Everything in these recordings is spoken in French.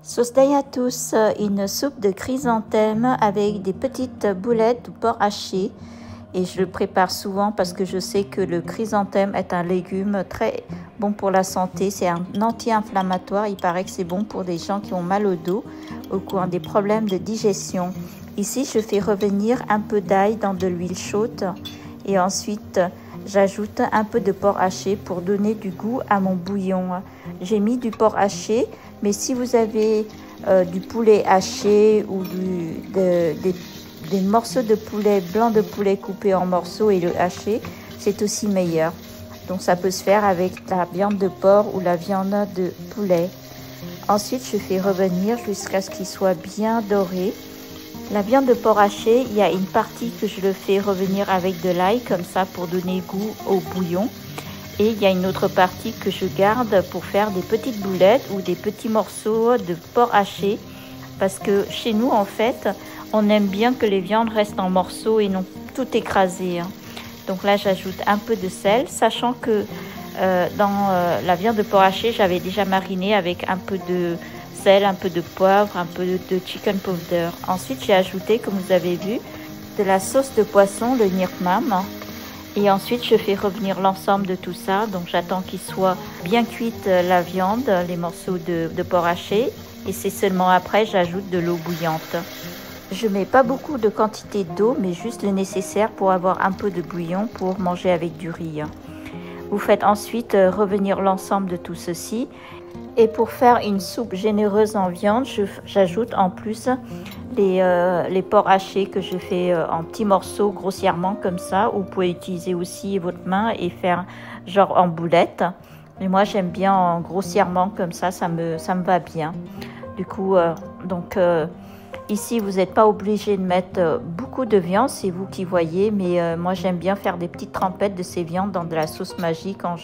Sauce d'ail à tous, une soupe de chrysanthème avec des petites boulettes de porc haché. Et je le prépare souvent parce que je sais que le chrysanthème est un légume très bon pour la santé. C'est un anti-inflammatoire. Il paraît que c'est bon pour des gens qui ont mal au dos ou qui ont des problèmes de digestion. Ici, je fais revenir un peu d'ail dans de l'huile chaude. Et ensuite, j'ajoute un peu de porc haché pour donner du goût à mon bouillon. J'ai mis du porc haché, mais si vous avez du poulet haché ou des morceaux de poulet, blanc de poulet coupé en morceaux et le haché, c'est aussi meilleur. Donc ça peut se faire avec la viande de porc ou la viande de poulet. Ensuite, je fais revenir jusqu'à ce qu'il soit bien doré. La viande de porc haché, il y a une partie que je le fais revenir avec de l'ail, comme ça pour donner goût au bouillon. Et il y a une autre partie que je garde pour faire des petites boulettes ou des petits morceaux de porc haché. Parce que chez nous, en fait, on aime bien que les viandes restent en morceaux et non tout écrasées. Donc là, j'ajoute un peu de sel, sachant que dans la viande de porc haché, j'avais déjà mariné avec un peu de sel, un peu de poivre, un peu de chicken powder. Ensuite, j'ai ajouté, comme vous avez vu, de la sauce de poisson, le nirmam. Et ensuite, je fais revenir l'ensemble de tout ça. Donc, j'attends qu'il soit bien cuite la viande, les morceaux de porc haché. Et c'est seulement après, j'ajoute de l'eau bouillante. Je mets pas beaucoup de quantité d'eau, mais juste le nécessaire pour avoir un peu de bouillon pour manger avec du riz. Vous faites ensuite revenir l'ensemble de tout ceci. Et pour faire une soupe généreuse en viande, j'ajoute en plus les porcs hachés que je fais en petits morceaux grossièrement comme ça. Vous pouvez utiliser aussi votre main et faire genre en boulettes. Mais moi j'aime bien en grossièrement comme ça me va bien. Du coup, ici vous n'êtes pas obligé de mettre beaucoup de viande, c'est vous qui voyez. Mais moi j'aime bien faire des petites trempettes de ces viandes dans de la sauce magique quand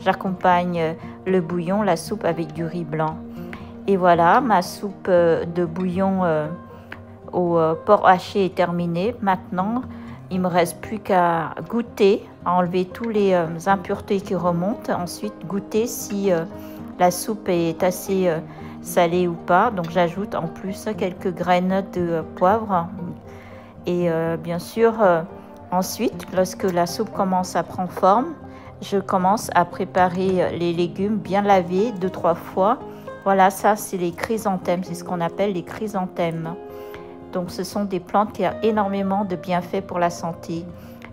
j'accompagne le bouillon, la soupe avec du riz blanc. Et voilà, ma soupe de bouillon au porc haché est terminée. Maintenant, il ne me reste plus qu'à goûter, à enlever tous les impuretés qui remontent. Ensuite, goûter si la soupe est assez salée ou pas. Donc, j'ajoute en plus quelques graines de poivre. Et bien sûr, ensuite, lorsque la soupe commence à prendre forme, je commence à préparer les légumes bien lavés 2-3 fois. Voilà, ça c'est les chrysanthèmes, c'est ce qu'on appelle les chrysanthèmes. Donc ce sont des plantes qui ont énormément de bienfaits pour la santé.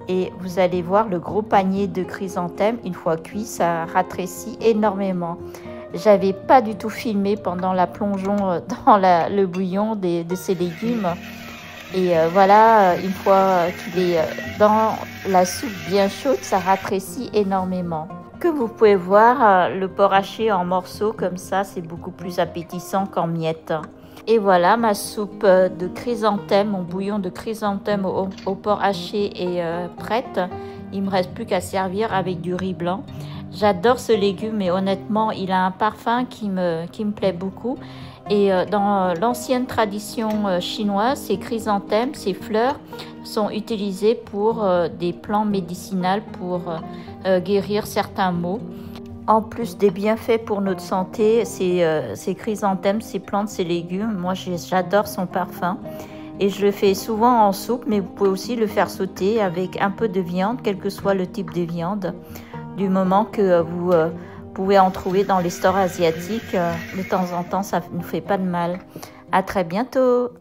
Et vous allez voir le gros panier de chrysanthèmes, une fois cuit, ça rétrécit énormément. J'avais pas du tout filmé pendant la plongeon dans le bouillon de ces légumes. Et voilà, une fois qu'il est dans la soupe bien chaude, ça rétrécit énormément. Comme vous pouvez voir, le porc haché en morceaux comme ça, c'est beaucoup plus appétissant qu'en miettes. Et voilà, ma soupe de chrysanthème, mon bouillon de chrysanthème au porc haché est prête. Il ne me reste plus qu'à servir avec du riz blanc. J'adore ce légume et honnêtement, il a un parfum qui me plaît beaucoup. Et dans l'ancienne tradition chinoise, ces chrysanthèmes, ces fleurs sont utilisées pour des plantes médicinales pour guérir certains maux. En plus des bienfaits pour notre santé, ces chrysanthèmes, ces plantes, ces légumes, moi j'adore son parfum. Et je le fais souvent en soupe, mais vous pouvez aussi le faire sauter avec un peu de viande, quel que soit le type de viande. Du moment que vous pouvez en trouver dans les stores asiatiques, de temps en temps, ça ne fait pas de mal. À très bientôt!